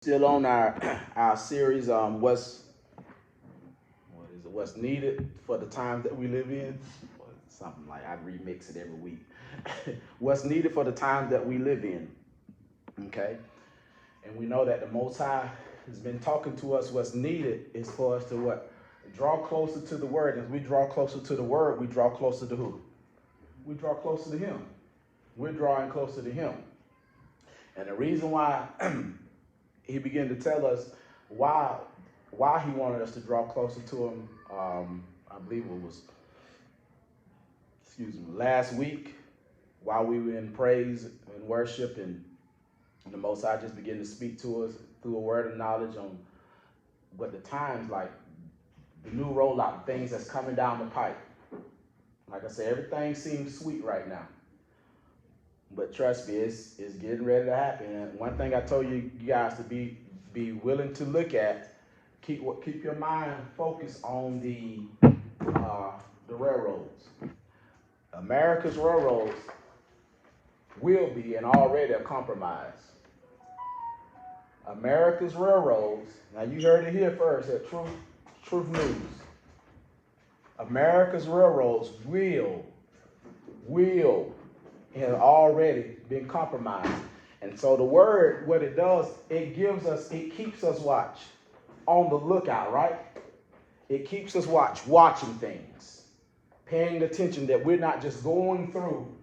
Still on our series, what's needed for the times that we live in? Or something like I remix it every week. What's needed for the times that we live in? Okay, and we know that the Most High has been talking to us. What's needed is for us to what? Draw closer to the Word. As we draw closer to the Word, we draw closer to who? We draw closer to Him. We're drawing closer to Him, and the reason why. He began to tell us why he wanted us to draw closer to him. I believe it was, last week while we were in praise and worship, and the Most High just began to speak to us through a word of knowledge on what the times like, the new rollout, things that's coming down the pipe. Like I said, everything seems sweet right now. But trust me, it's getting ready to happen. And one thing I told you guys to be willing to look at, keep your mind focused on the railroads. America's railroads will be and already are compromised. America's railroads. Now you heard it here first at Truth News. America's railroads will have already been compromised. And so the word, what it does, it keeps us on the lookout, right? It keeps us watching things, paying attention that we're not just going through,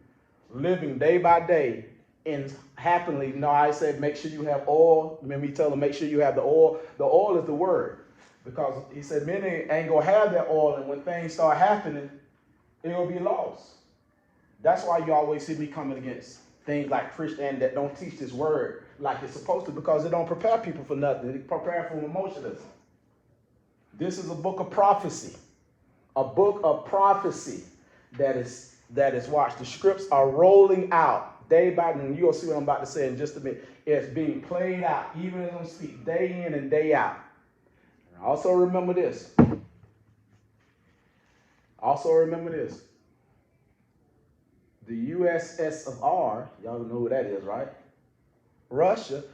living day by day, and happily. No, I said make sure you have oil. Remember, he told them make sure you have the oil. The oil is the word. Because he said many ain't going to have that oil, and when things start happening, it will be lost. That's why you always see me coming against things like Christianity that don't teach this word like it's supposed to, because it don't prepare people for nothing. It prepare for emotionalism. This is a book of prophecy. A book of prophecy that is watched. The scripts are rolling out day by day. And you'll see what I'm about to say in just a minute. It's being played out, even as I speak, day in and day out. And also remember this. The USSR, y'all know who that is, right? Russia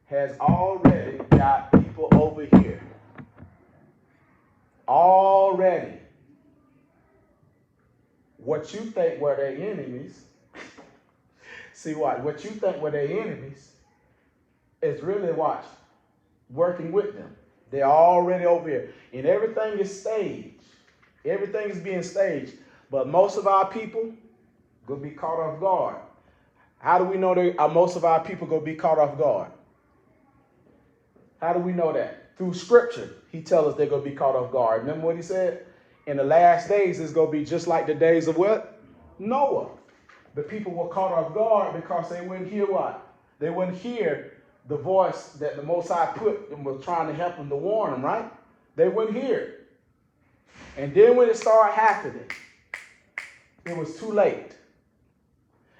has already got people over here. Already. What you think were their enemies, what you think were their enemies is really working with them. They're already over here. And everything is staged. Everything is being staged. But most of our people going to be caught off guard. How do we know that most of our people going to be caught off guard? How do we know that? Through scripture, he tells us they're going to be caught off guard. Remember what he said? In the last days, it's going to be just like the days of what? Noah. The people were caught off guard because they wouldn't hear what? They wouldn't hear the voice that the Most High put and was trying to help them to warn them, right? They wouldn't hear it. And then when it started happening, it was too late.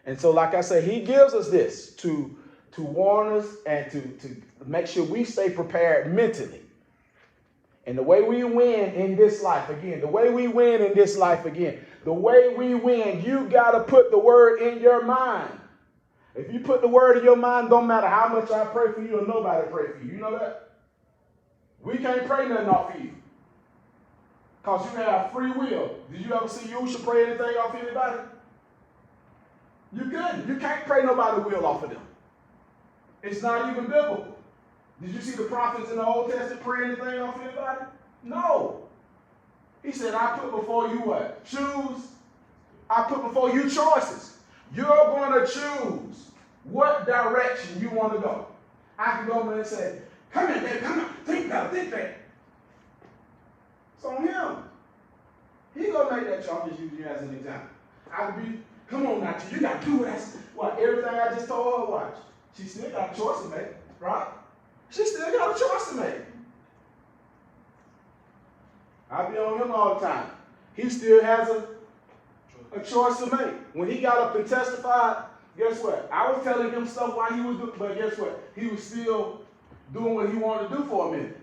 And so, like I said, he gives us this to warn us and to make sure we stay prepared mentally. And the way we win in this life, again, you got to put the word in your mind. If you put the word in your mind, don't matter how much I pray for you or nobody pray for you. You know that? We can't pray nothing off of you. Because you have free will. Did you ever see YAHUSHUA pray anything off anybody? You couldn't. You can't pray nobody's will off of them. It's not even biblical. Did you see the prophets in the Old Testament pray anything off anybody? No. He said, I put before you what? Choose. I put before you choices. You're going to choose what direction you want to go. I can go over there and say, come in there, come on, think that. It's on him. He's going to make that choice. Just use you as an example. I could be, come on now, you got to do everything I just told her, watch. She still got a choice to make, right? She still got a choice to make. I be on him all the time. He still has a choice to make. When he got up and testified, guess what? I was telling him stuff while he was doing, but guess what? He was still doing what he wanted to do for a minute.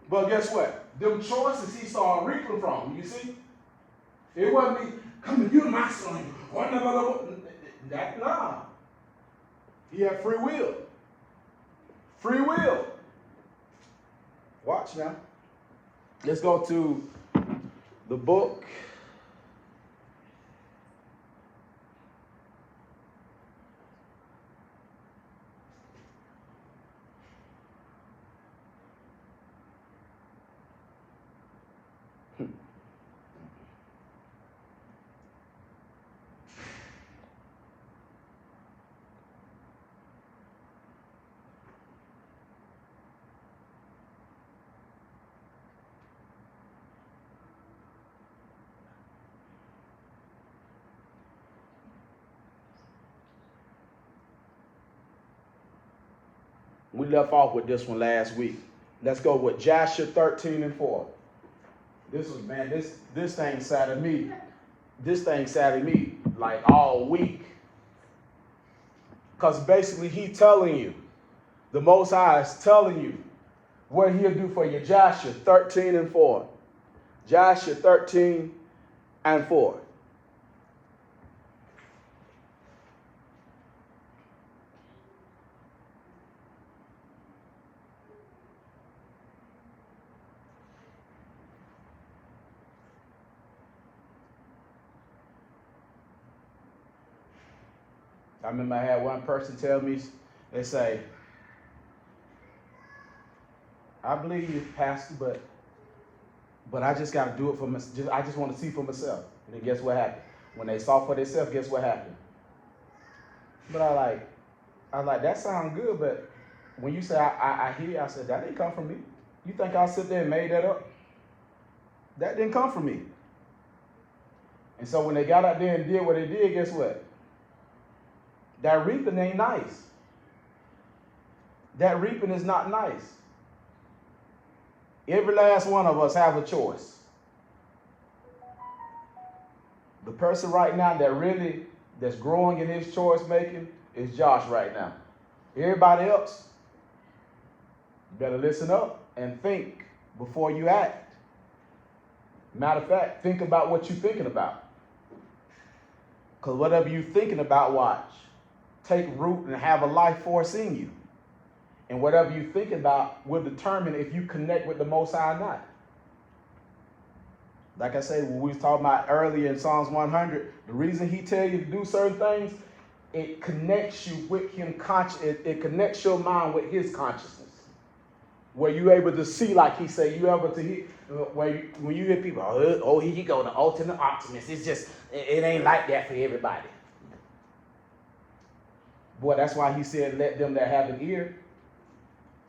But guess what? Them choices he saw reaping from, you see? It wasn't me, come to you, my son. Nah. He had free will. Free will. Watch now. Let's go to the book. We left off with this one last week. Let's go with Joshua 13:4. This was, man, this thing sat at me. This thing sat at me like all week. Because basically he telling you, the Most High is telling you what he'll do for you. Joshua 13:4. Joshua 13:4. I remember I had one person tell me, they say, I believe you, Pastor, but I just got to do it for myself. I just want to see for myself. And then guess what happened? When they saw for themselves, guess what happened? But I like, that sounds good, but when you say I hear, I said, that didn't come from me. You think I'll sit there and made that up? That didn't come from me. And so when they got out there and did what they did, guess what? That reaping ain't nice. That reaping is not nice. Every last one of us have a choice. The person right now that's growing in his choice making is Josh right now. Everybody else, you better listen up and think before you act. Matter of fact, think about what you're thinking about. Because whatever you're thinking about, watch. Take root and have a life force in you. And whatever you think about will determine if you connect with the Most High or not. Like I said, when we was talking about earlier in Psalms 100, the reason he tell you to do certain things, it connects you with him. It connects your mind with his consciousness. Where you able to see, like he said, you able to hear, when you hear people, oh, here you go, the ultimate optimist. It's just, it ain't like that for everybody. Boy, that's why he said, let them that have an ear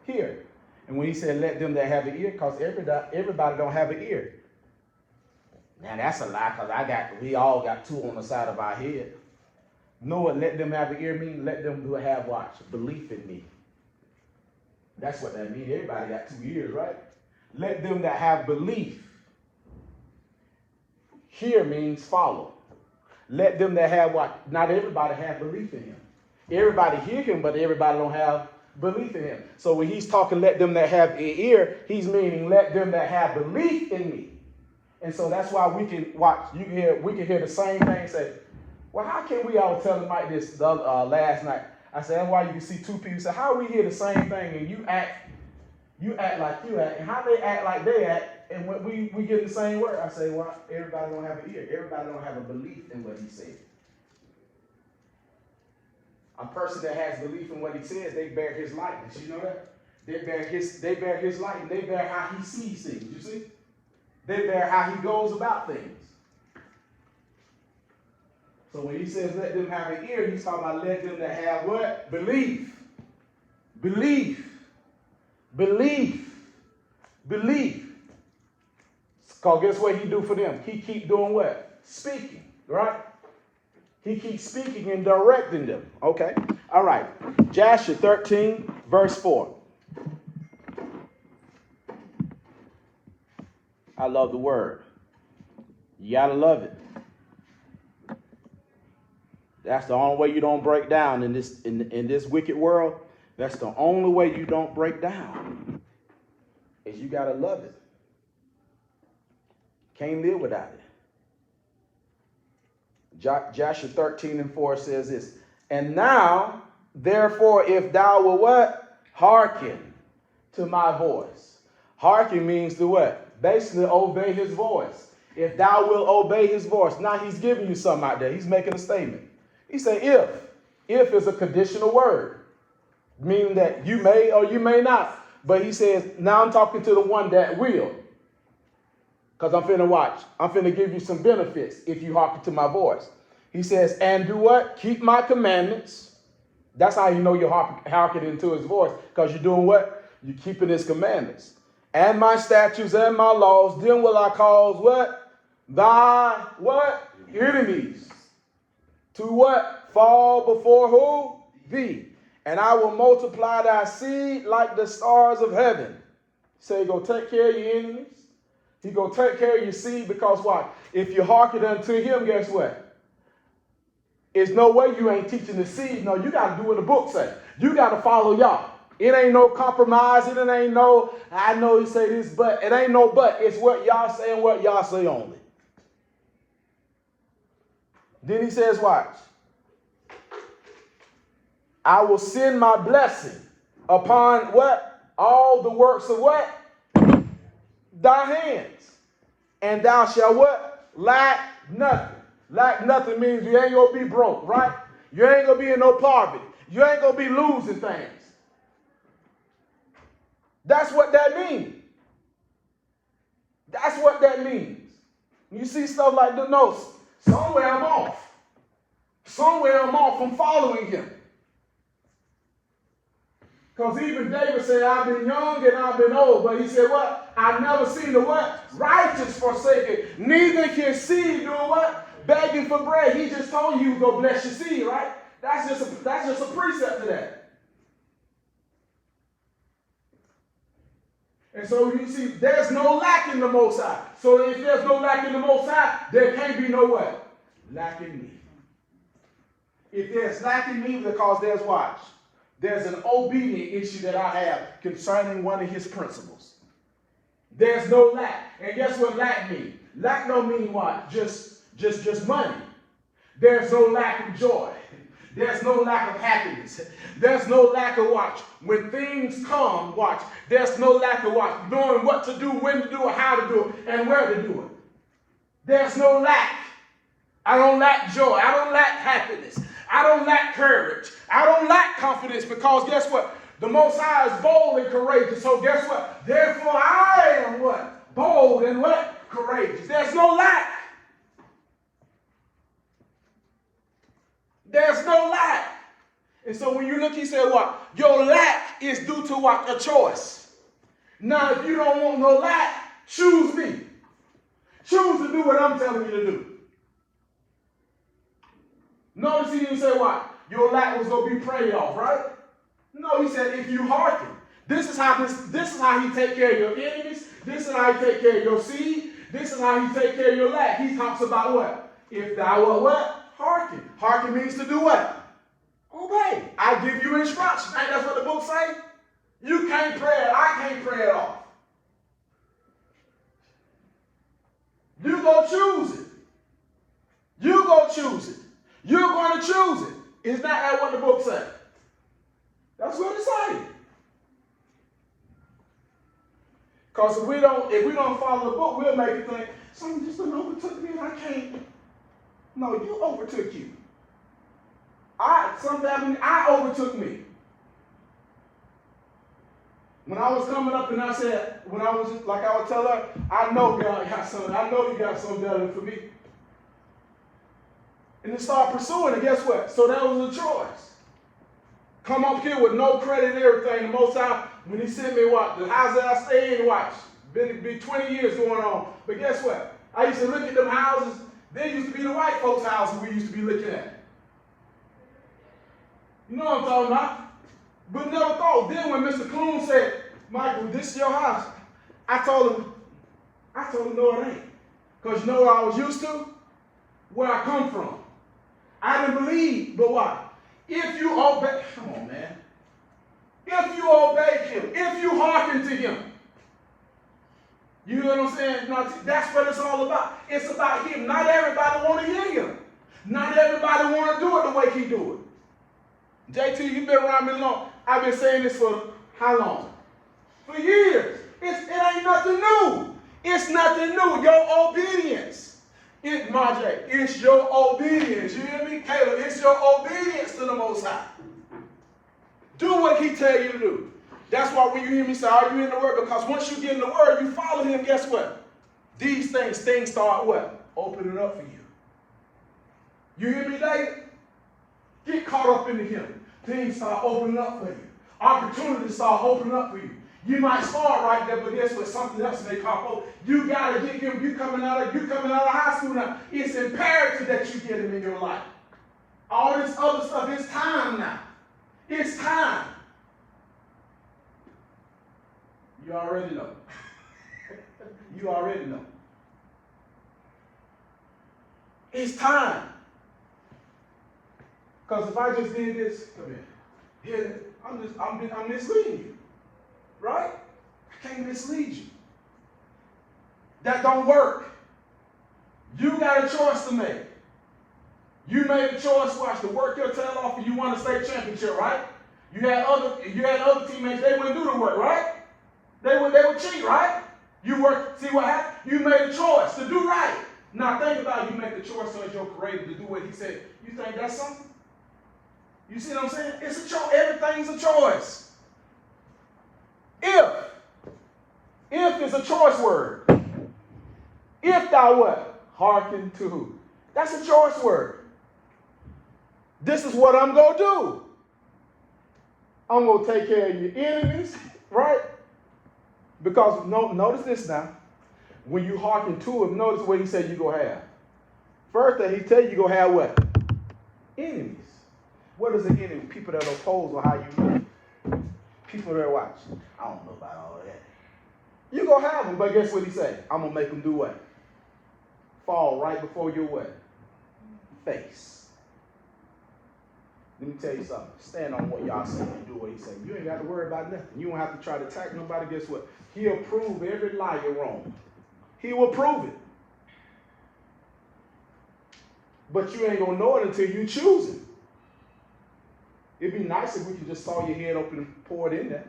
hear. And when he said, let them that have an ear, because everybody don't have an ear. Now, that's a lie, because we all got two on the side of our head. No, let them have an ear mean, let them have watch, belief in me. That's what that means. Everybody got 2 ears, right? Let them that have belief. Hear means follow. Let them that have what? Not everybody have belief in him. Everybody hear him, but everybody don't have belief in him. So when he's talking, let them that have an ear, he's meaning let them that have belief in me. And so that's why we can watch. We can hear the same thing. Say, well, how can we all tell them like this last night? I said, that's why you can see two people say, how we hear the same thing and you act like you act, and how they act like they act, and when we get the same word. I say, well, everybody don't have an ear. Everybody don't have a belief in what he said. A person that has belief in what he says, they bear his likeness. You know that? They bear his light, and they bear how he sees things. You see? They bear how he goes about things. So when he says let them have an ear, he's talking about let them that have what? Belief. Belief. Belief. Belief. Because guess what he do for them? He keep doing what? Speaking. Right? He keeps speaking and directing them. Okay. All right. Joshua 13, verse 4. I love the word. You got to love it. That's the only way you don't break down in this wicked world. That's the only way you don't break down. Is you got to love it. Can't live without it. Joshua 13 and 4 says this. And now, therefore, if thou will what? hearken to my voice. Hearken means to what? Basically obey his voice. If thou wilt obey his voice. Now he's giving you something out there. He's making a statement. He said if. If is a conditional word, meaning that you may or you may not. But he says, now I'm talking to the one that will. Because I'm finna watch. I'm finna give you some benefits if you hearken to my voice. He says, and do what? Keep my commandments. That's how you know you're hearkening to his voice. Because you're doing what? You're keeping his commandments. And my statutes and my laws. Then will I cause what? Thy what? Enemies. To what? Fall before who? Thee. And I will multiply thy seed like the stars of heaven. So he go take care of your enemies. He go take care of your seed because what? If you hearken unto him, guess what? There's no way you ain't teaching the seed. No, you got to do what the book says. You got to follow y'all. It ain't no compromise. It ain't no, I know he say this, but it ain't no but. It's what y'all say and what y'all say only. Then he says, watch. I will send my blessing upon what? All the works of what? Thy hands. And thou shalt what? Lack nothing. Lack nothing means you ain't going to be broke, right? You ain't going to be in no poverty. You ain't going to be losing things. That's what that means. That's what that means. You see stuff like the notes. Somewhere I'm off. Somewhere I'm off from following him. Because even David said, I've been young and I've been old. But he said what? I've never seen the what? Righteous forsaken. Neither can seed doing what? Begging for bread. He just told you he was going to bless your seed, right? That's just a precept to that. And so you see, there's no lack in the Most High. So if there's no lack in the Most High, there can't be no what? Lack in me. If there's lack in me, because there's watch. There's an obedient issue that I have concerning one of his principles. There's no lack. And guess what lack means? Lack don't mean what? Just money. There's no lack of joy. There's no lack of happiness. There's no lack of watch. When things come, watch. There's no lack of watch. Knowing what to do, when to do it, how to do it, and where to do it. There's no lack. I don't lack joy. I don't lack happiness. I don't lack courage. I don't lack confidence because guess what? The Most High is bold and courageous. So guess what? Therefore I am what? Bold and what? Courageous. There's no lack. There's no lack. And so when you look, he said what? Your lack is due to what? A choice. Now if you don't want no lack, choose me. Choose to do what I'm telling you to do. Notice he didn't say what? Your lack was going to be prayed off, right? No, he said if you hearken. This is how he take care of your enemies. This is how he take care of your seed. This is how he take care of your lack. He talks about what? If thou wilt what? Hearken. Hearken means to do what? Obey. I give you instructions. Ain't that's what the book say? You can't pray it. I can't pray it off. You go choose it. You go choose it. You're going to choose it. Is not that what the book says? That's what it says. Because if we don't follow the book, we'll make it think, something just overtook me and I can't. No, you overtook you. I overtook me. When I was coming up and I said, when I was like I would tell her, I know God got something. I know you got something better for me. And then start pursuing it. Guess what? So that was a choice. Come up here with no credit and everything. The Most High, when he sent me what? The house that I stayed in, watch. Been 20 years going on. But guess what? I used to look at them houses. They used to be the white folks' houses we used to be looking at. You know what I'm talking about? But never thought. Then when Mr. Kloon said, Michael, this is your house, I told him, no, it ain't. Because you know what I was used to? Where I come from. I didn't believe, but what? If you obey, come on, man. If you obey him, if you hearken to him, you know what I'm saying? Now, that's what it's all about. It's about him. Not everybody want to hear him. Not everybody want to do it the way he do it. JT, you've been around me long. I've been saying this for How long? For years. It ain't nothing new. It's nothing new. Your obedience. Marjay, it's your obedience. You hear me? Caleb, it's your obedience to the Most High. Do what he tell you to do. That's why when you hear me say, are you in the Word? Because once you get in the Word, you follow him, guess what? These things start what? Opening up for you. You hear me, David? Get caught up into him. Things start opening up for you. Opportunities start opening up for you. You might start right there, but guess what? Something else may pop up. You gotta get him. You coming out of high school now. It's imperative that you get him in your life. All this other stuff, it's time now. It's time. You already know. You already know. It's time. Because if I just did this, come here. I'm misleading you. Right? I can't mislead you. That don't work. You got a choice to make. You made a choice, watch, to work your tail off and you won a state championship, right? You had other teammates, they wouldn't do the work, right? They would cheat, right? You work, see what happened? You made a choice to do right. Now think about it, you make the choice on your career to do what he said. You think that's something? You see what I'm saying? It's a choice. Everything's a choice. If is a choice word. If thou what? Hearken to who? That's a choice word. This is what I'm going to do. I'm going to take care of your enemies, right? Because notice this now. When you hearken to him, notice what he said you're going to have. First thing he tell you, you're going to have what? Enemies. What is an enemy? People that oppose or how you live. People that watch. I don't know about all of that. You're going to have them, but guess what he said? I'm going to make them do what? Fall right before your what? Face. Let me tell you something. Stand on what y'all say and do what he say. You ain't got to worry about nothing. You don't have to try to attack nobody. Guess what? He'll prove every lie you're wrong. He will prove it. But you ain't going to know it until you choose it. It'd be nice if we could just saw your head open and pour it in there.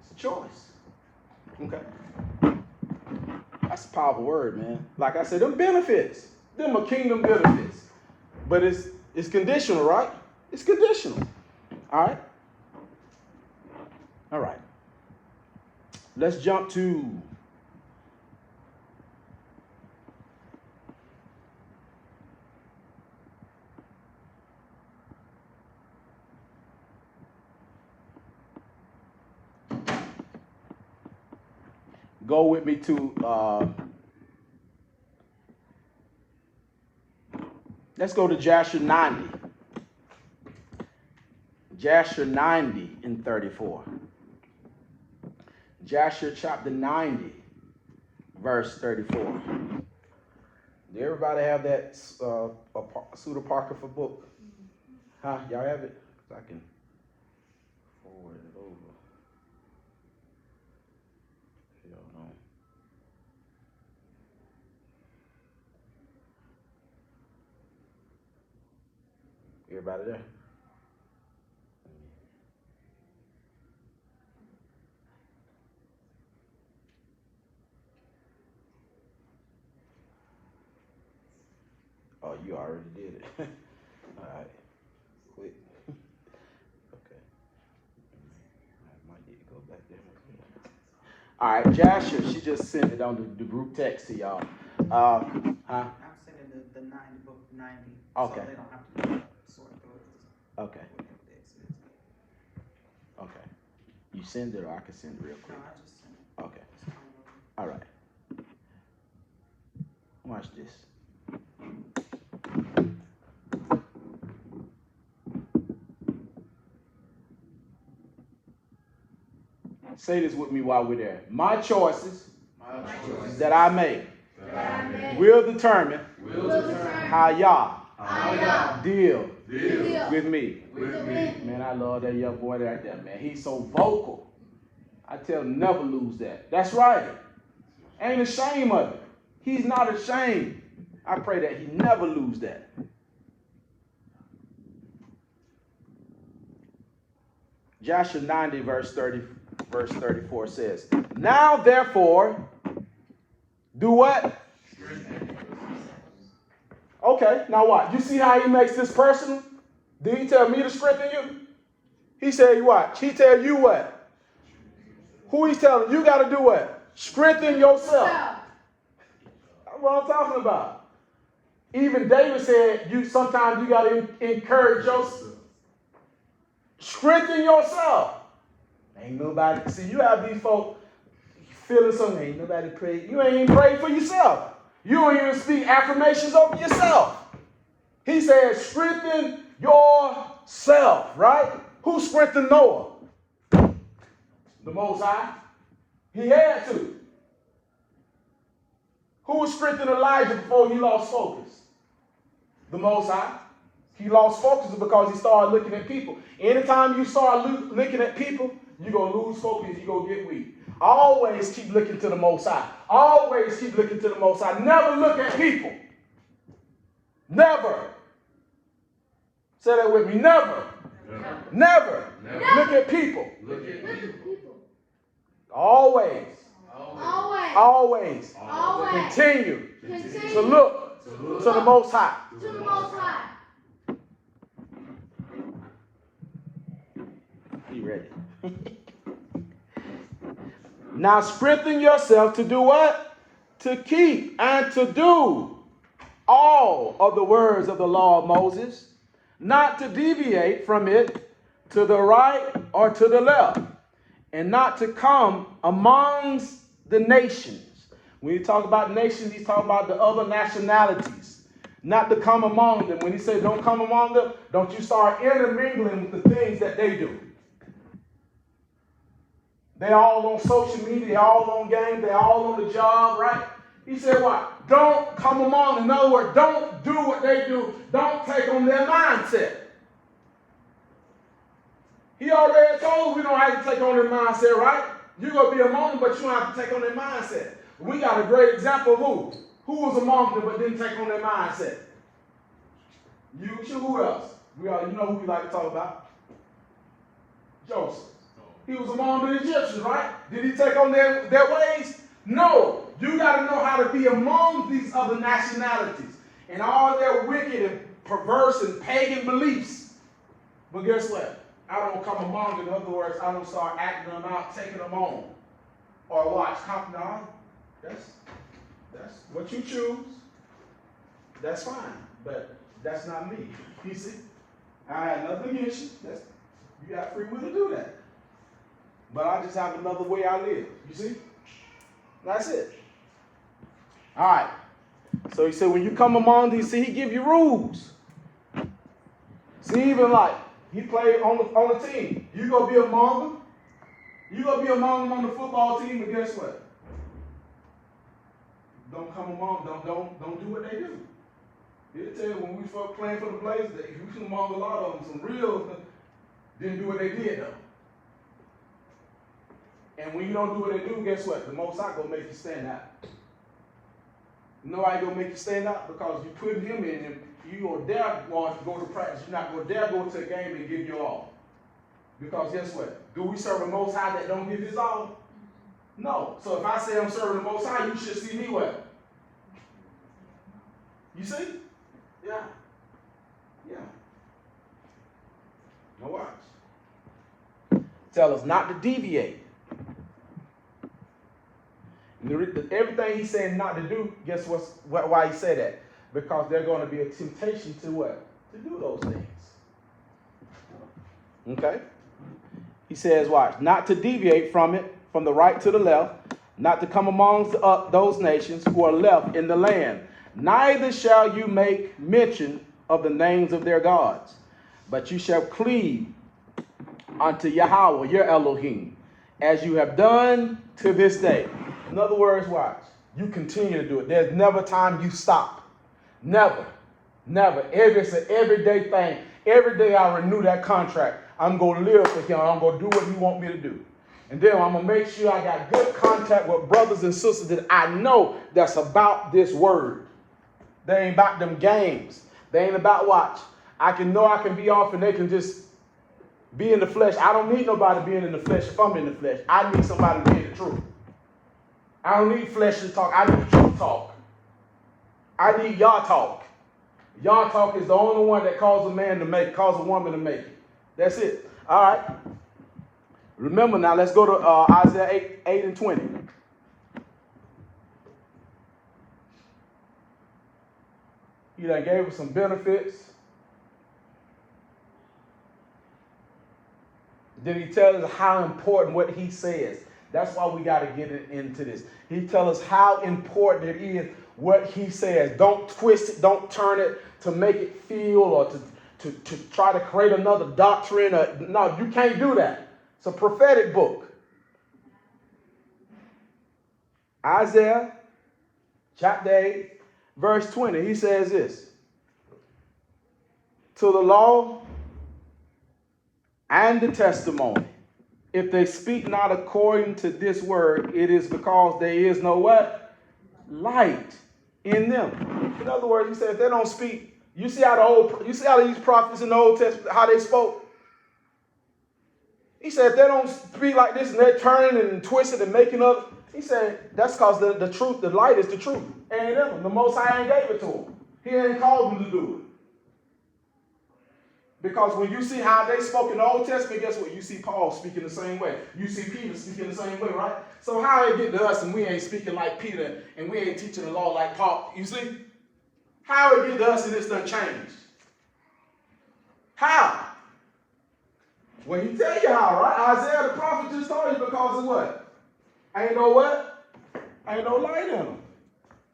It's a choice. Okay? That's a powerful word, man. Like I said, them benefits. Them are kingdom benefits. But it's conditional, right? It's conditional. All right? All right. Let's jump to go with me to, let's go to Jasher 90. Jasher 90 and 34. Jasher chapter 90, verse 34. Did everybody have that Suda Parker for book? Huh? Y'all have it? I can forward it over. Everybody there? Oh, you already did it. All right. Quick. Okay. I might need to go back there. All right, Jasher, she just sent it on the group text to y'all. I'm sending the 90 book 90. Okay. So they don't have to sort through it. Okay. Okay. You send it or I can send it real quick? No, I just sent it. Okay. All right. Watch this. Say this with me while we're there. My choices that I make will determine how y'all deal with me. Man, I love that young boy right there, man. He's so vocal. I tell him never lose that. That's right. Ain't ashamed of it. He's not ashamed. I pray that he never lose that. Joshua 90, verse 34 says, now therefore, do what? Okay, now what? You see how he makes this personal? Did he tell me to strengthen you? He said, watch. He tell you what? Who he's telling? You got to do what? Strengthen yourself. That's what I'm talking about. Even David said, sometimes you got to encourage yourself. Strengthen yourself. Ain't nobody. See, you have these folks feeling something. Ain't nobody pray. You ain't even praying for yourself. You don't even speak affirmations over yourself. He says, strengthen yourself, right? Who strengthened Noah? The Most High. He had to. Who strengthened Elijah before he lost focus? The Most High. He lost focus because he started looking at people. Anytime you start looking at people, you're going to lose focus. You're going to get weak. Always keep looking to the Most High. Always keep looking to the Most High. Never look at people. Never. Say that with me. Never. Never. Look at people. Always. Always. Continue to look to the Most High. He ready. Now strengthen yourself to do what? To keep and to do all of the words of the law of Moses, not to deviate from it to the right or to the left, and not to come amongst the nations. When he talks about nations, he's talking about the other nationalities. Not to come among them. When he says don't come among them, don't you start intermingling with the things that they do. They all on social media, they all on games, they all on the job, right? He said what? Don't come among them. In other words, don't do what they do. Don't take on their mindset. He already told us we don't have to take on their mindset, right? You're going to be among them, but you don't have to take on their mindset. We got a great example of who? Who was among them but didn't take on their mindset? You, who else? You know who we like to talk about? Joseph. He was among the Egyptians, right? Did he take on their ways? No. You got to know how to be among these other nationalities and all their wicked and perverse and pagan beliefs. But guess what? I don't come among them. In other words, I don't start acting them out, taking them on. Or watch. No, that's what you choose. That's fine. But that's not me. You see? I had nothing against you. You got free will to do that. But I just have another way I live. You see? That's it. All right. So he said, when you come among these, see, he give you rules. See, even like, he played on the team. You going to be among them. You going to be among them on the football team, but guess what? Don't come among them. Don't do what they do. He'll tell you when we were playing for the Blazers, we was among a lot of them. Some real didn't do what they did, though. And when you don't do what they do, guess what? The Most High gonna make you stand out. You know why he gonna make you stand out? Because you put him in and you gonna dare go to practice. You're not gonna dare go to a game and give your all. Because guess what? Do we serve a Most High that don't give his all? No. So if I say I'm serving the Most High, you should see me what? You see? Yeah. Yeah. Now watch. Tell us not to deviate. Everything he's saying not to do, guess why he said that? Because there's going to be a temptation to what? To do those things. Okay? He says, watch, not to deviate from it, from the right to the left, not to come amongst those nations who are left in the land. Neither shall you make mention of the names of their gods, but you shall cleave unto Yahweh, your Elohim, as you have done to this day. In other words, watch, you continue to do it. There's never time you stop. Never. Never. It's an everyday thing. Every day I renew that contract. I'm going to live for him. I'm going to do what he wants me to do. And then I'm going to make sure I got good contact with brothers and sisters that I know that's about this word. They ain't about them games. They ain't about watch. I can be off and they can just Be in the flesh. I don't need nobody being in the flesh if I'm in the flesh. I need somebody being the truth. I don't need fleshly talk. I need truth talk. I need Yah talk. Yah talk is the only one that calls a woman to make it. That's it. All right. Remember now, let's go to Isaiah 8 and 20. He done gave us some benefits. Then he tells us how important what he says. That's why we got to get into this. He tells us how important it is what he says. Don't twist it. Don't turn it to make it feel or to try to create another doctrine. No, you can't do that. It's a prophetic book. Isaiah chapter 8, verse 20. He says this. To the law and the testimony, if they speak not according to this word, it is because there is no what? Light in them. In other words, he said, if they don't speak, you see how these prophets in the Old Testament, how they spoke? He said, if they don't speak like this and they're turning and twisting and making up, he said, that's because the truth, the light is the truth. Ain't them. The Most High ain't gave it to them. He ain't called them to do it. Because when you see how they spoke in the Old Testament, guess what? You see Paul speaking the same way. You see Peter speaking the same way, right? So how it get to us and we ain't speaking like Peter and we ain't teaching the law like Paul? You see? How it get to us and it's done changed? How? Well, he tell you how, right? Isaiah the prophet just told you because of what? Ain't no what? Ain't no light in him.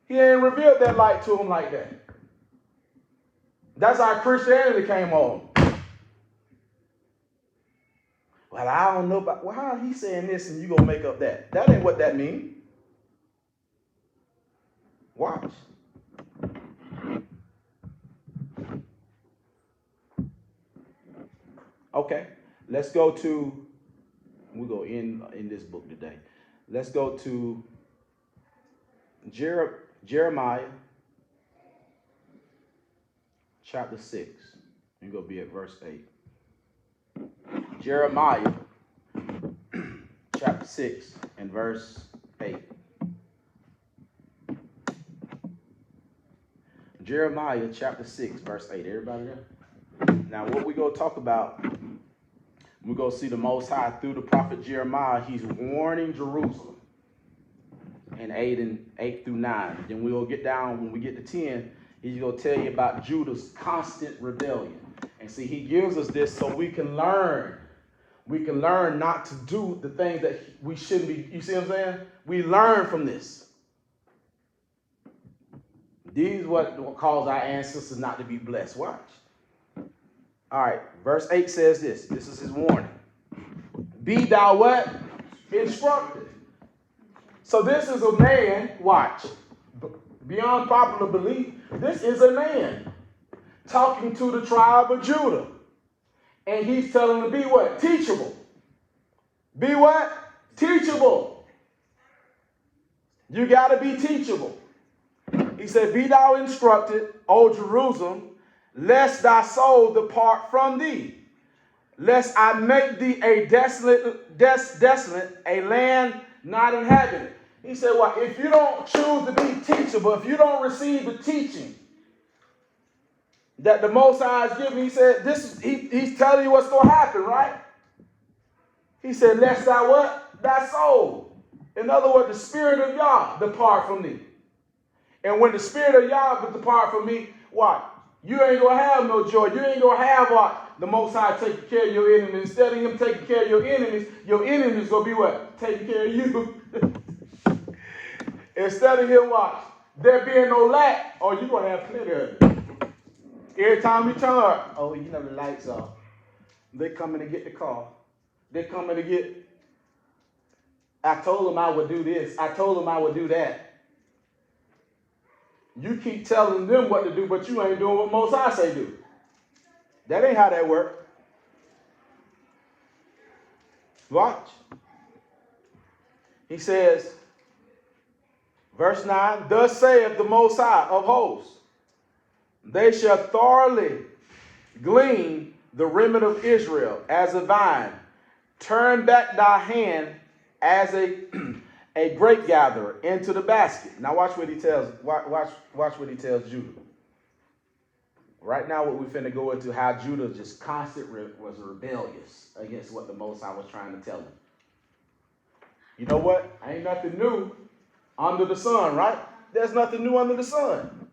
He ain't revealed that light to him like that. That's how Christianity came on. Well, I don't know about, well, how he saying this and you gonna make up that? That ain't what that means. Watch. Okay, let's go to, we'll go in this book today. Let's go to Jeremiah chapter 6. You're going to be at verse 8. Jeremiah chapter 6 and verse 8. Jeremiah chapter 6, verse 8. Everybody there? Now, what we're going to talk about, we're going to see the Most High through the prophet Jeremiah. He's warning Jerusalem in 8 through 9. Then we'll get down, when we get to 10, he's going to tell you about Judah's constant rebellion. And see, he gives us this so we can learn. We can learn not to do the things that we shouldn't be. You see what I'm saying? We learn from this. These are what caused our ancestors not to be blessed. Watch. All right, verse 8 says this. This is his warning. Be thou what? Instructed. So this is a man, watch, beyond popular belief, this is a man talking to the tribe of Judah. And he's telling them to be what? Teachable. Be what? Teachable. You got to be teachable. He said, be thou instructed, O Jerusalem, lest thy soul depart from thee, lest I make thee a desolate, a land not inhabited. He said, well, if you don't choose to be teachable, if you don't receive the teaching that the Most High is giving, he said, he's telling you what's going to happen, right? He said, lest thy what? Thy soul. In other words, the spirit of Yah depart from thee. And when the spirit of Yah depart from me, what? You ain't going to have no joy. You ain't going to have what? The Most High taking care of your enemies. Instead of him taking care of your enemies going to be what? Taking care of you. Instead of him what? There being no lack, oh, you're going to have plenty of it. Every time you turn up, oh, you know the lights off. They coming to get the car. They coming to get, I told them I would do this. I told them I would do that. You keep telling them what to do, but you ain't doing what Most High say do. That ain't how that works. Watch. He says, verse 9, thus saith the Most High of hosts, they shall thoroughly glean the remnant of Israel, as a vine. Turn back thy hand as a grape gatherer into the basket. Now watch what he tells. Watch what he tells Judah. Right now, what we're finna go into how Judah just was rebellious against what the Most High was trying to tell him. You know what? Ain't nothing new under the sun, right? There's nothing new under the sun.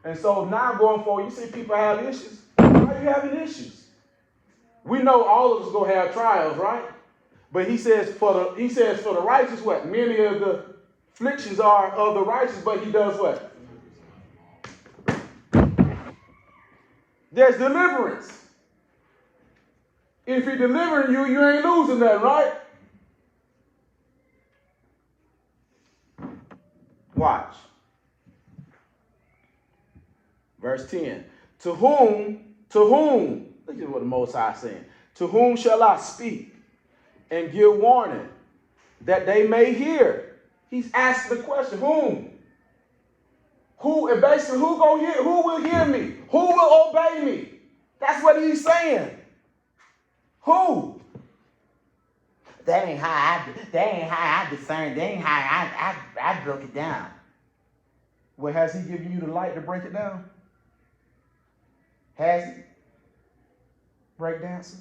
And so now going forward, you see people have issues. Why are you having issues? We know all of us gonna have trials, right? But he says for the righteous, what? Many of the afflictions are of the righteous, but he does what? There's deliverance. If he's delivering you, you ain't losing that, right? Watch. Verse 10. To whom, look at what the Most High is saying. To whom shall I speak and give warning that they may hear? He's asking the question, whom? Who, and basically, who gonna hear? Who will hear me? Who will obey me? That's what he's saying. Who? That ain't how I discern. That ain't how I broke it down. Well, has he given you the light to break it down? Has he? Break dancer?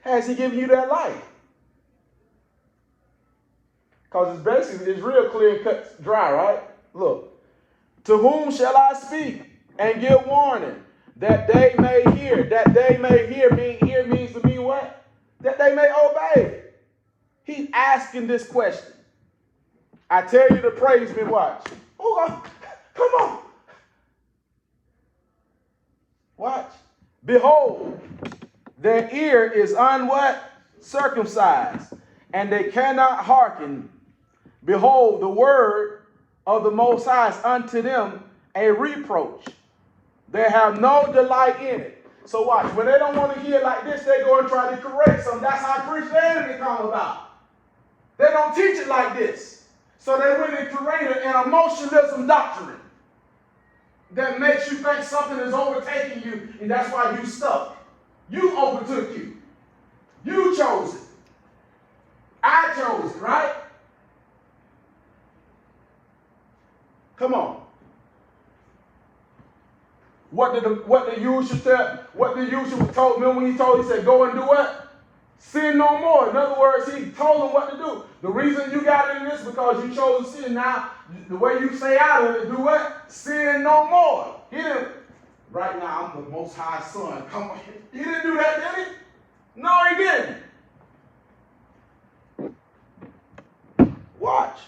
Has he given you that light? Because it's real clear and cut dry, right? Look. To whom shall I speak and give warning that they may hear? That they may hear means to mean what? That they may obey. He's asking this question. I tell you to praise me, watch. Oh, come on. Watch. Behold, their ear is circumcised, and they cannot hearken. Behold, the word of the Most High is unto them a reproach. They have no delight in it. So watch, when they don't want to hear like this, they go and try to correct something. That's how Christianity come about. They don't teach it like this. So they went and created an emotionalism doctrine that makes you think something is overtaking you, and that's why you stuck. You overtook you. You chose it. I chose it, right? Come on. What did Yahushua told me when he said, go and do what? Sin no more. In other words, he told them what to do. The reason you got in this because you chose sin. Now, the way you stay out of it, do what? Sin no more. He didn't, right now, I'm the Most High Son. Come on. He didn't do that, did he? No, he didn't. Watch.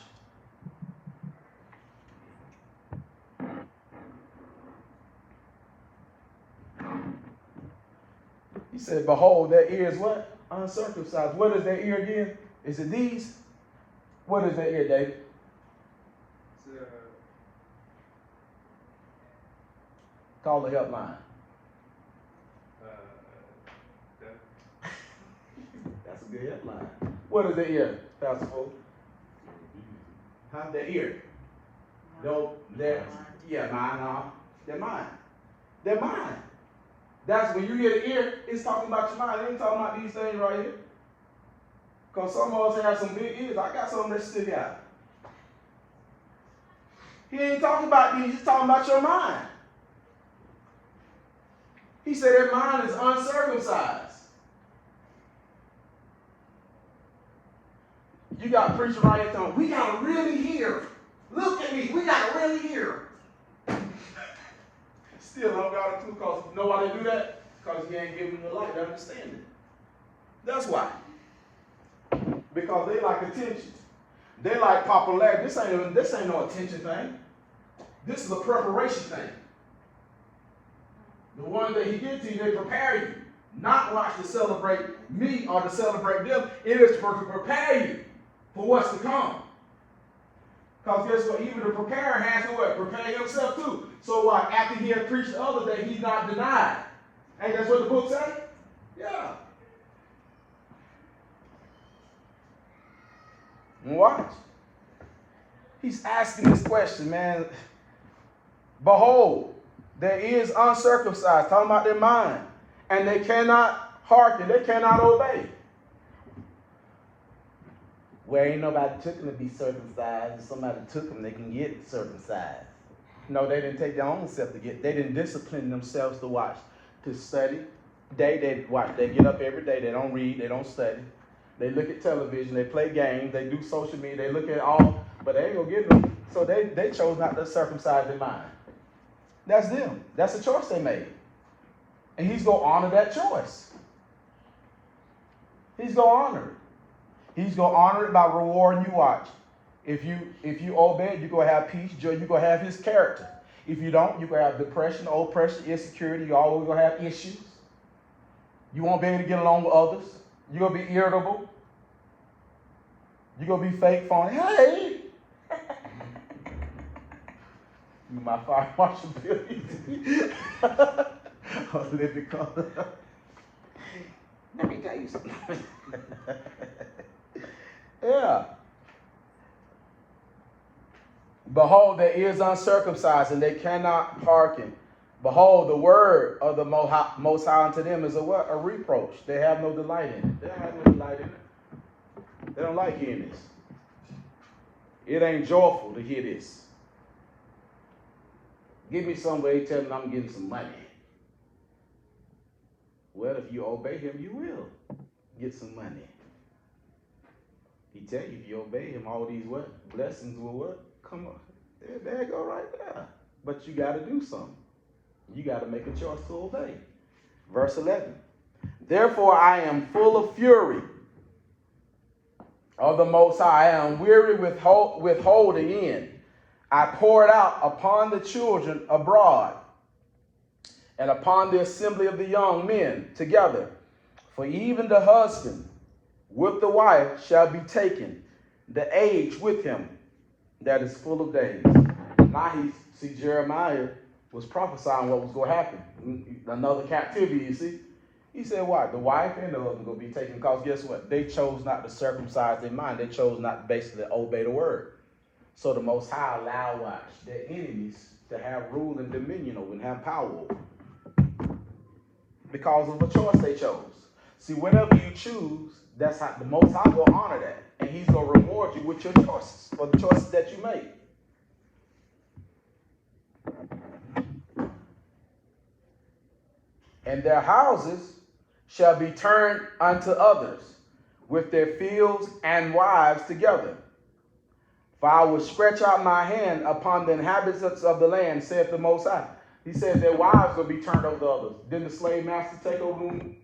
He said, behold, their ear is what? Uncircumcised. What is their ear again? Is it these? What is their ear, David? Call the helpline. That's a good helpline. What is their ear, Pastor Fuller? Huh? Their ear. No, their mine. They're mine. They're mine. That's when you hear the ear, it's talking about your mind. It ain't talking about these things right here. Because some of us have some big ears. I got some that stick out. He ain't talking about these, he's talking about your mind. He said their mind is uncircumcised. You got a preacher right here telling, we got to really hear. Look at me, we got to really hear. Still don't got a clue because you know why they do that? Because he ain't giving them the light to understand it. That's why. Because they like attention. They like popularity. This ain't no attention thing. This is a preparation thing. The one that he gives to you, they prepare you. Not watch to celebrate me or to celebrate them. It is to prepare you for what's to come. Because guess what? Even the preparer has to what? Prepare himself too. So what? After he had preached the other day, he's not denied. Ain't that's what the book says? Yeah. Watch. He's asking this question, man. Behold, There is uncircumcised, talking about their mind, and they cannot hearken, they cannot obey. Where ain't nobody took them to be circumcised. If somebody took them, they can get circumcised. No, they didn't take their own self to get. They didn't discipline themselves to watch, to study. They watch. They get up every day. They don't read. They don't study. They look at television. They play games. They do social media. They look at all, but they ain't gonna get them. So they chose not to circumcise their mind. That's them. That's a choice they made, and He's gonna honor that choice. He's gonna honor it. He's gonna honor it by rewarding you. Watch. If you obey, you're going to have peace, joy, you're going to have His character. If you don't, you're going to have depression, oppression, insecurity, you're always going to have issues. You won't be able to get along with others. You're going to be irritable. You're going to be fake, phony. Hey! My fire marshal bill. Let me tell you something. Yeah. Behold, there is uncircumcised, and they cannot hearken. Behold, the word of the Most High unto them is a what? A reproach. They have no delight in it. They don't have no delight in it. They don't like hearing this. It ain't joyful to hear this. Give me some way, tell me I'm getting some money. Well, if you obey Him, you will get some money. He tell you if you obey Him, all these what? Blessings will what? Come on. There you go right there. But you got to do something. You got to make a choice to obey. Verse 11. Therefore I am full of fury of the Most High. I am weary with holding in. I pour it out upon the children abroad and upon the assembly of the young men together. For even the husband with the wife shall be taken, the age with him that is full of days. Now Jeremiah was prophesying what was going to happen. Another captivity, you see. He said what? The wife and the husband going to be taken, because guess what? They chose not to circumcise their mind. They chose not to basically obey the word. So the Most High allowed watch their enemies to have rule and dominion over and have power over, because of a choice they chose. See, whatever you choose, that's how the Most High will honor that. And He's going to reward you with your choices, for the choices that you make. And their houses shall be turned unto others, with their fields and wives together. For I will stretch out my hand upon the inhabitants of the land, saith the Most High. He said their wives will be turned over to others. Didn't the slave master take over them?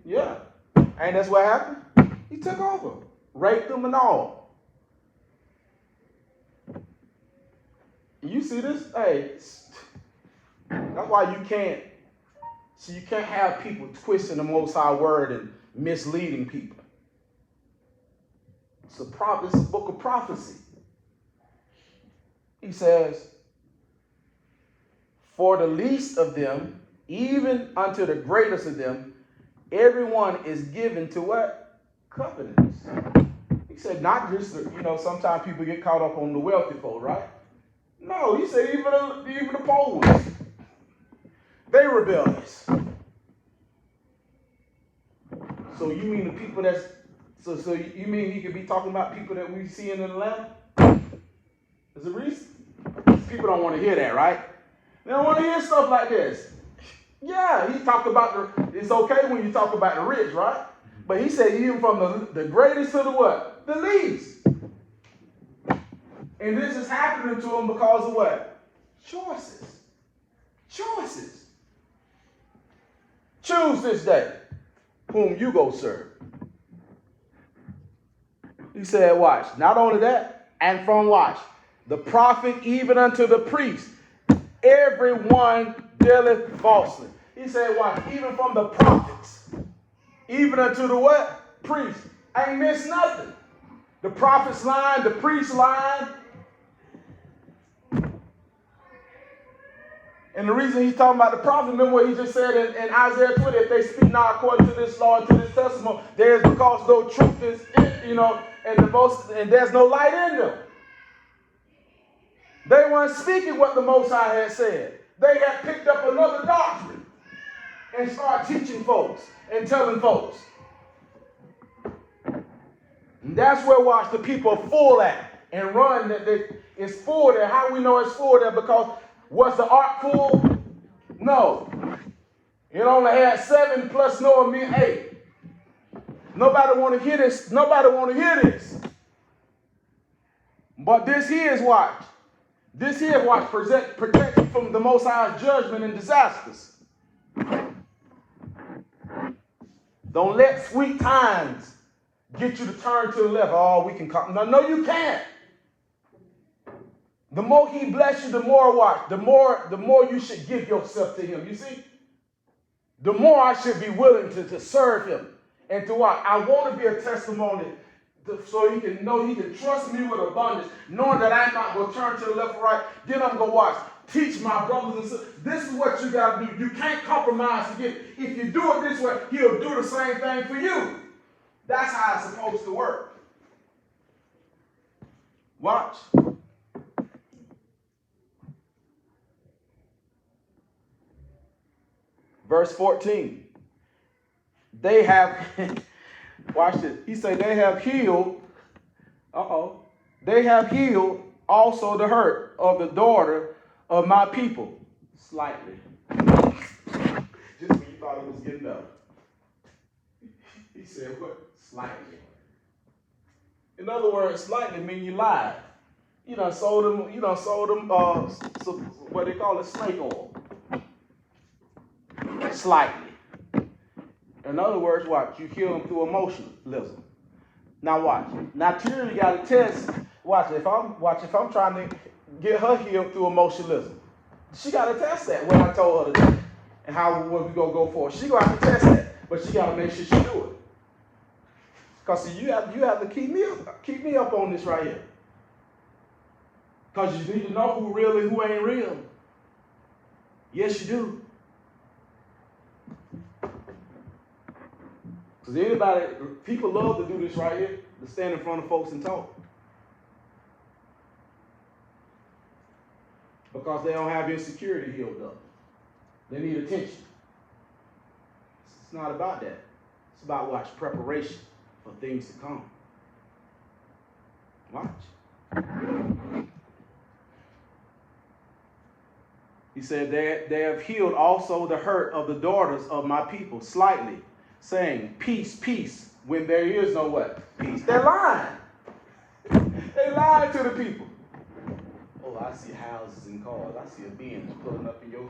Yeah. And that's what happened. He took over. Raped them and all. You see this? Hey, that's why you can't have people twisting the Most High word and misleading people. It's a book of prophecy. He says, for the least of them, even unto the greatest of them, everyone is given to what? Covenants. He said, not just, sometimes people get caught up on the wealthy folk, right? No, he said even the poor ones. They rebellious. So you mean the people so you mean he could be talking about people that we see in Atlanta? There's a reason. People don't want to hear that, right? They don't want to hear stuff like this. Yeah, he talked about it's okay when you talk about the rich, right? But he said even from the greatest to the what? The least. And this is happening to them because of what? Choices. Choices. Choose this day whom you go serve. He said, watch, not only that, and from watch, the prophet even unto the priest, everyone dealeth falsely. He said, watch, even from the prophets, even unto the what? Priest. I ain't missed nothing. The prophets lying, the priests lying. And the reason he's talking about the prophet, remember what he just said in Isaiah 20, if they speak not according to this law and to this testimony, there is because no truth is, and there's no light in them. They weren't speaking what the Most High had said. they had picked up another doctrine and started teaching folks and telling folks. And that's where, watch, the people are full at and run. It's full there. How do we know it's full there? Because was the ark full? No. It only had 7 plus Noah mean 8. Nobody want to hear this. Nobody want to hear this. But this here is watch. This here watch protect you from the Most High's judgment and disasters. Don't let sweet times get you to turn to the left. Oh, we can come. No, you can't. The more he bless you, the more watch. The more you should give yourself to him. You see? The more I should be willing to serve him. And to watch. I want to be a testimony so he can know he can trust me with abundance, knowing that I'm not going to turn to the left or right. Then I'm going to watch. Teach my brothers and sisters. This is what you got to do. You can't compromise again. If you do it this way, he'll do the same thing for you. That's how it's supposed to work. Watch. Verse 14. They have, watch this. He said they have healed. They have healed also the hurt of the daughter of my people. Slightly. Just when you thought it was getting better. He said what? Slightly. In other words, slightly mean you lied. You done sold them, so what they call it, snake oil. Slightly. In other words, watch, you kill them through emotionalism. Now watch. Now Tyrion got to test. Watch, if I'm trying to get her healed through emotionalism, she got to test that. What I told her to do and what we gonna go for. She gonna have to test that, but she got to make sure she do it. Cause see, you have to keep me up on this right here. Cause you need to know who real and who ain't real. Yes, you do. Because people love to do this right here, to stand in front of folks and talk. Because they don't have insecurity healed up. They need attention. It's not about that. It's about, watch, preparation for things to come. Watch. He said, they have healed also the hurt of the daughters of my people slightly, saying, peace, peace, when there is no what? Peace. They're lying. They lied to the people. Oh, I see houses and cars. I see a Benz pulling up in your,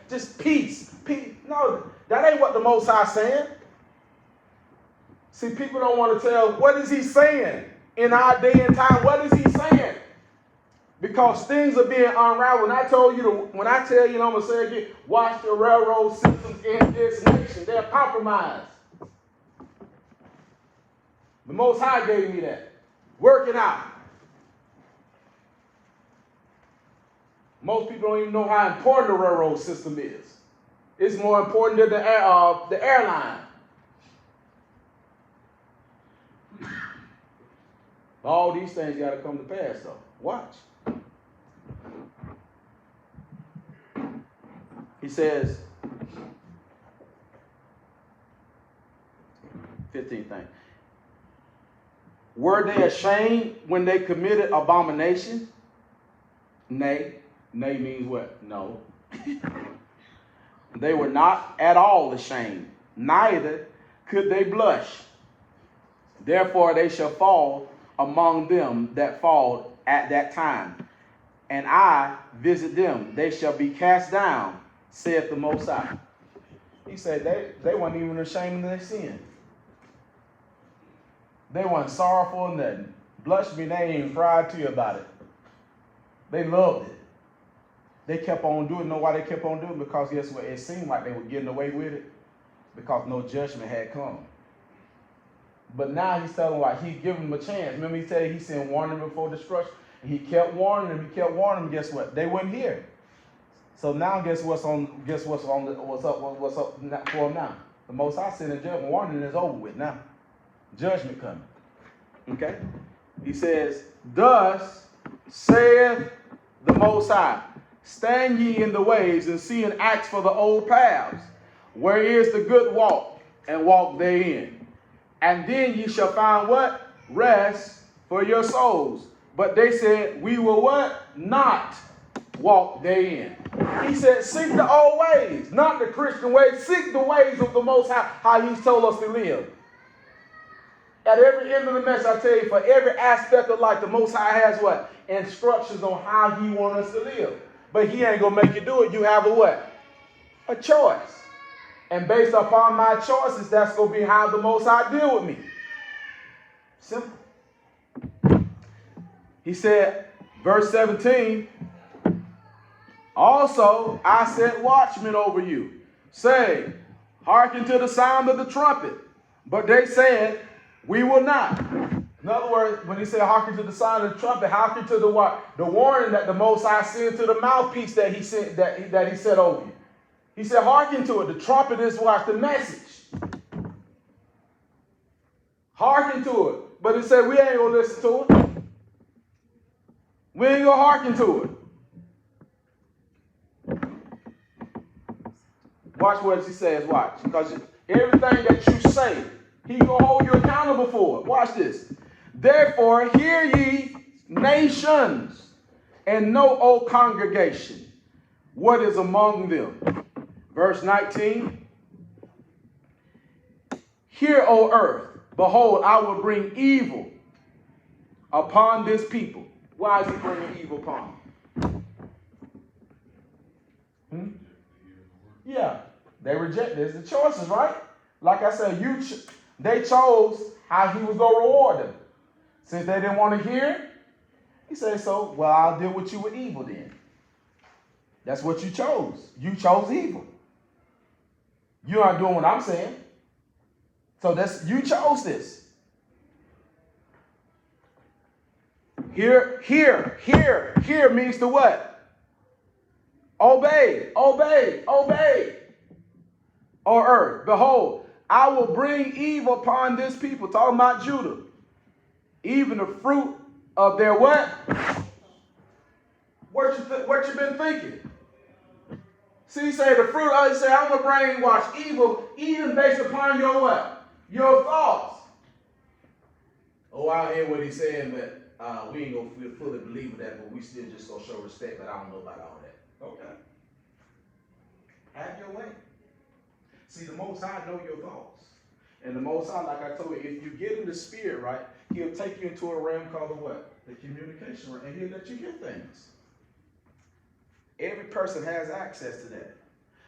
just peace, peace. No, that ain't what the Most High saying. See, people don't want to tell, what is he saying in our day and time? What is he saying? Because things are being unraveled. When I tell you, and I'm going to say it again, watch the railroad systems in this nation. They're compromised. The Most High gave me that. Work it out. Most people don't even know how important the railroad system is. It's more important than the airline. All these things got to come to pass, though. Watch. He says, 15th thing. Were they ashamed when they committed abomination? Nay. Nay means what? No. They were not at all ashamed, neither could they blush. Therefore they shall fall among them that fall at that time, and I visit them. They shall be cast down, saith the Most High. He said they weren't even ashamed of their sin. They weren't sorrowful or nothing. Blush me, they ain't even cried to you about it. They loved it. They kept on doing it. Know why they kept on doing it? Because guess what? It seemed like they were getting away with it because no judgment had come. But now he's telling them why he giving them a chance. Remember he said he sent warning before destruction? And he kept warning them. He kept warning them. Guess what? They wouldn't hear. So now guess what's up for them now? The Most High sent a judgment. Warning is over with now. Judgment coming. Okay? He says, thus saith the Most High, Stand ye in the ways and see and ask for the old paths, where is the good walk, and walk therein. And then ye shall find what? Rest for your souls. But they said, we will what? Not walk therein. He said, seek the old ways, not the Christian ways. Seek the ways of the Most High, how he's told us to live. At every end of the message, I tell you, for every aspect of life, the Most High has what? Instructions on how he wants us to live. But he ain't going to make you do it. You have a what? A choice. And based upon my choices, that's going to be how the Most High deal with me. Simple. He said, verse 17, also I set watchmen over you, saying, hearken to the sound of the trumpet. But they said, we will not. In other words, when he said hearken to the sound of the trumpet, hearken to the what? The warning that the Most High sent to the mouthpiece that he sent, that he set over you. He said, hearken to it. The trumpet is what? The message. Hearken to it. But he said, we ain't going to listen to it. We ain't going to hearken to it. Watch what he says. Watch. Because everything that you say, he going to hold you accountable for it. Watch this. Therefore, hear ye nations, and know, O congregation, what is among them. Verse 19. Hear, O earth, behold, I will bring evil upon this people. Why is he bringing evil upon them? Yeah, they reject this. The choices, right? Like I said, they chose how he was going to reward them. Since they didn't want to hear, he said, so, well, I'll deal with you with evil then. That's what you chose. You chose evil. You're not doing what I'm saying. So you chose this. Hear means to what? Obey, obey, obey. O earth, behold, I will bring evil upon this people. Talking about Judah. Even the fruit of their what? What you been thinking? See, he say the fruit, he say, I'm going to brainwash evil even based upon your what? Your thoughts. Oh, I hear what he's saying, but we ain't going to fully believe in that, but we still just going to show respect, but I don't know about all that. Okay. Have your way. See, the Most High know your thoughts. And the Most High, like I told you, if you get in the spirit, right, he'll take you into a realm called the what? The communication realm, and he'll let you hear things. Every person has access to that.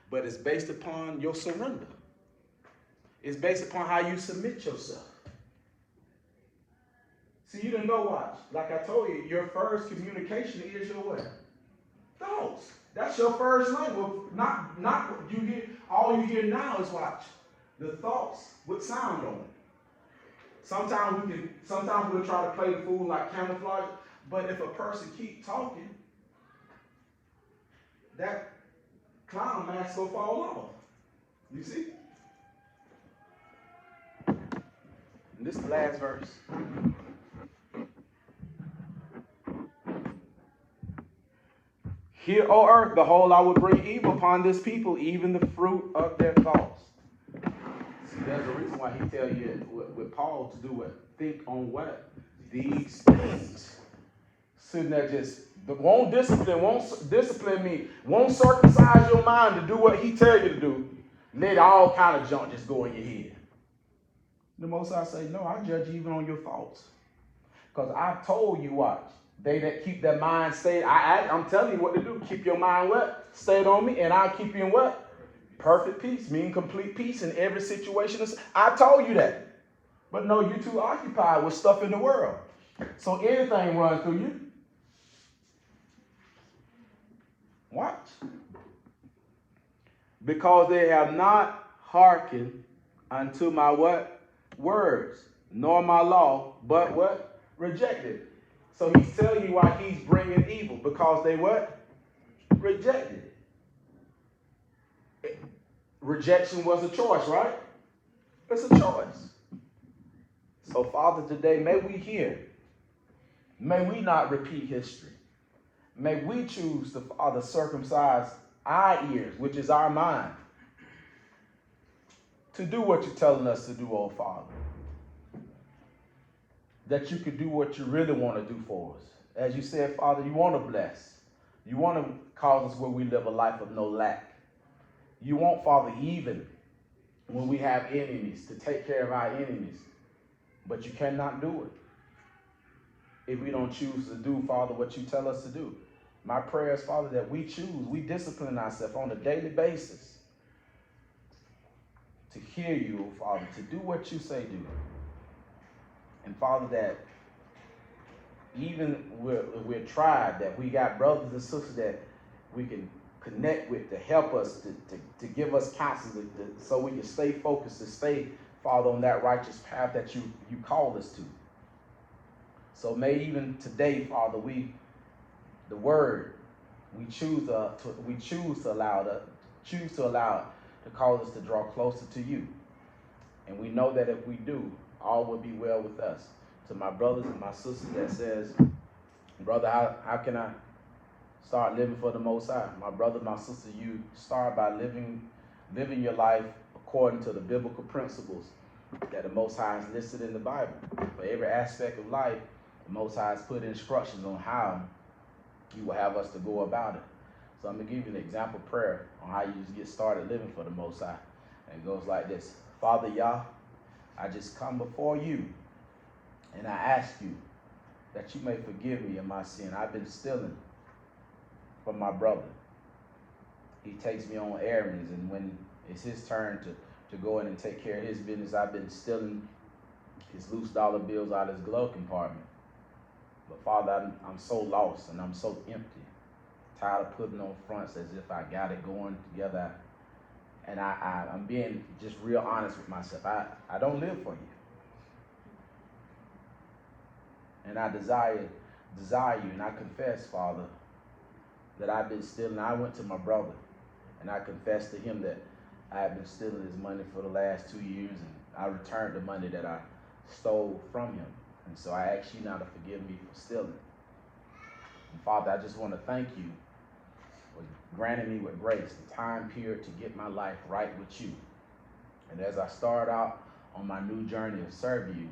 But it's based upon your surrender. It's based upon how you submit yourself. See, you didn't know, watch. Like I told you, your first communication is your what? Thoughts. That's your first language. Not what you hear. All you hear now is watch. The thoughts with sound on it. Sometimes we'll try to play the fool like camouflage, but if a person keep talking, that clown mask will fall off. You see? And this is the last verse. Hear, O earth, behold, I will bring evil upon this people, even the fruit of their thoughts. See, there's a reason why he tell you with Paul to do what? Think on what? These things. Sitting there just won't discipline me, won't circumcise your mind to do what he tell you to do. Let all kind of junk just go in your head. The Most High say, no, I judge even on your thoughts. Because I've told you, watch, they that keep their mind stayed, I'm telling you what to do. Keep your mind what? Stayed on me, and I'll keep you in what? Perfect peace, meaning complete peace in every situation. I told you that. But no, you too occupied with stuff in the world. So anything runs through you. Watch. Because they have not hearkened unto my what? Words, nor my law, but what? Rejected. So he's telling you why he's bringing evil. Because they what? Rejected it. Rejection was a choice, right? It's a choice. So Father, today, may we hear. May we not repeat history. may we choose to, Father, circumcise our ears, which is our mind, to do what you're telling us to do, oh Father. That you could do what you really want to do for us. As you said, Father, you want to bless. You want to cause us where we live a life of no lack. You want, Father, even when we have enemies, to take care of our enemies. But you cannot do it if we don't choose to do, Father, what you tell us to do. My prayer is, Father, that we discipline ourselves on a daily basis to hear you, Father, to do what you say do. And Father, that even we're tried, that we got brothers and sisters that we can connect with to help us, to give us counsel, so we can stay focused, to stay, Father, on that righteous path that you called us to. So may even today, Father, we choose to allow it to cause us to draw closer to you. And we know that if we do, all will be well with us. To my brothers and my sisters that says, brother, how can I start living for the Most High? My brother, my sister, you start by living your life according to the biblical principles that the Most High is listed in the Bible. For every aspect of life, the Most High has put instructions on how you will have us to go about it. So I'm going to give you an example prayer on how you just get started living for the Most High. And it goes like this. Father Yah, I just come before you and I ask you that you may forgive me of my sin. I've been stealing from my brother. He takes me on errands, and when it's his turn to go in and take care of his business, I've been stealing his loose dollar bills out of his glove compartment. But Father, I'm so lost and I'm so empty, tired of putting on fronts as if I got it going together. And I'm being just real honest with myself. I don't live for you. And I desire you, and I confess, Father, that I've been stealing. I went to my brother, and I confessed to him that I have been stealing his money for the last 2 years, and I returned the money that I stole from him. And so I ask you now to forgive me for stealing. And Father, I just want to thank you for granting me with grace the time period to get my life right with you. And as I start out on my new journey of serving you,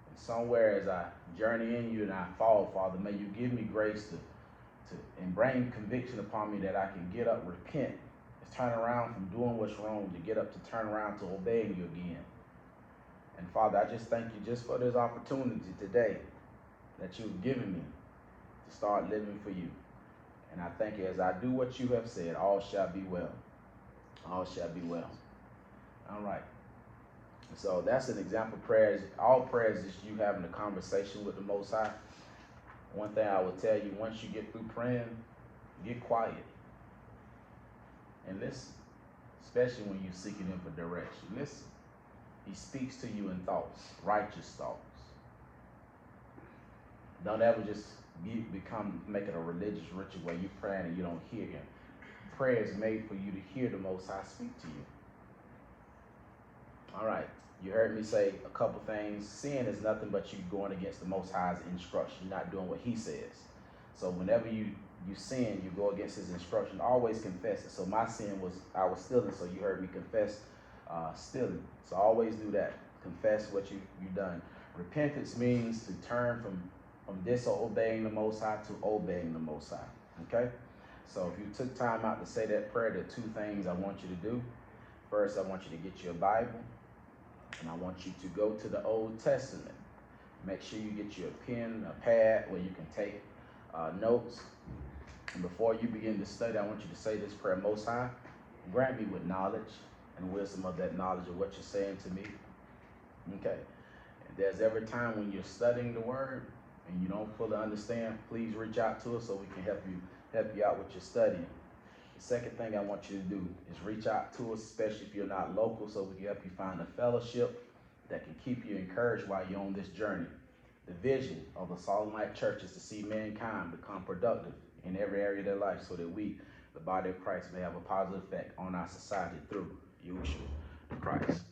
and somewhere as I journey in you and I fall, Father, may you give me grace and bring conviction upon me that I can get up, repent, turn around from doing what's wrong, to get up, to turn around, to obeying you again. And Father, I just thank you just for this opportunity today that you've given me to start living for you. And I thank you as I do what you have said, all shall be well. All shall be well. All right. So that's an example of prayers. All prayers is you having a conversation with the Most High. One thing I will tell you, once you get through praying, get quiet and listen, especially when you're seeking him for direction. Listen. He speaks to you in thoughts, righteous thoughts. Don't ever just make it a religious ritual where you pray and you don't hear him. Prayer is made for you to hear the Most High speak to you. All right. You heard me say a couple things. Sin is nothing but you going against the Most High's instruction. You're not doing what he says. So whenever you sin, you go against his instruction. Always confess it. So my sin was, I was stealing, so you heard me confess stealing. So always do that. Confess what you've done. Repentance means to turn from disobeying the Most High to obeying the Most High. Okay? So if you took time out to say that prayer, there are two things I want you to do. First, I want you to get your Bible, and I want you to go to the Old Testament. Make sure you get you a pen, a pad where you can take notes. And before you begin to study, I want you to say this prayer. Most High, grant me with knowledge and wisdom of that knowledge of what you're saying to me. Okay. If there's every time when you're studying the word and you don't fully understand, please reach out to us so we can help you out with your studying. The second thing I want you to do is reach out to us, especially if you're not local, so we can help you find a fellowship that can keep you encouraged while you're on this journey. The vision of the Salt and Light Church is to see mankind become productive in every area of their life so that we, the body of Christ, may have a positive effect on our society through YAHUSHUA the Christ.